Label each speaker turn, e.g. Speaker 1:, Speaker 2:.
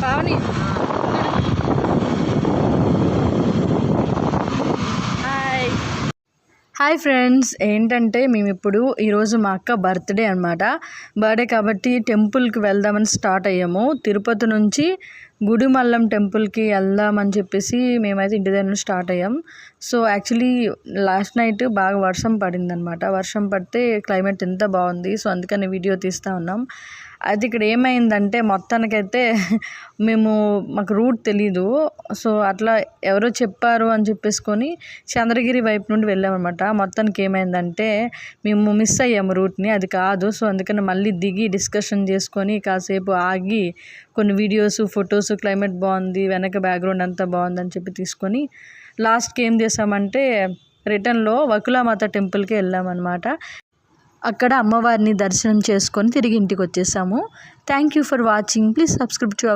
Speaker 1: Pavani hi friends, ఏంటంటే మేము ఇప్పుడు ఈరోజు మా అక్క బర్త్డే అనమాట. బర్త్డే కాబట్టి టెంపుల్కి వెళ్దామని స్టార్ట్ అయ్యాము. తిరుపతి నుంచి గుడిమల్లం టెంపుల్కి వెళ్దామని చెప్పేసి మేమైతే ఇంటి దగ్గర స్టార్ట్ అయ్యాం. సో యాక్చువల్లీ లాస్ట్ నైట్ బాగా వర్షం పడిందనమాట. వర్షం పడితే క్లైమేట్ ఎంత బాగుంది. సో అందుకని వీడియో తీస్తూ ఉన్నాం. అది ఇక్కడ ఏమైందంటే మొత్తానికైతే మాకు రూట్ తెలీదు. సో అట్లా ఎవరో చెప్పారు అని చెప్పేసుకొని చంద్రగిరి వైపు నుండి వెళ్ళామన్నమాట. మొత్తానికి ఏమైందంటే మేము మిస్ అయ్యాము రూట్ని, అది కాదు. సో అందుకని మళ్ళీ దిగి డిస్కషన్ చేసుకొని కాసేపు ఆగి కొన్ని వీడియోస్, ఫొటోస్, క్లైమేట్ బాగుంది, వెనక బ్యాక్గ్రౌండ్ అంతా బాగుందని చెప్పి తీసుకొని లాస్ట్కి ఏం చేసామంటే రిటర్న్లో వకులామాత టెంపుల్కి వెళ్ళామన్నమాట. అక్కడ అమ్మవారిని దర్శనం చేసుకొని తిరిగి ఇంటికి వచ్చేసాము. Thank you for watching. Please subscribe to our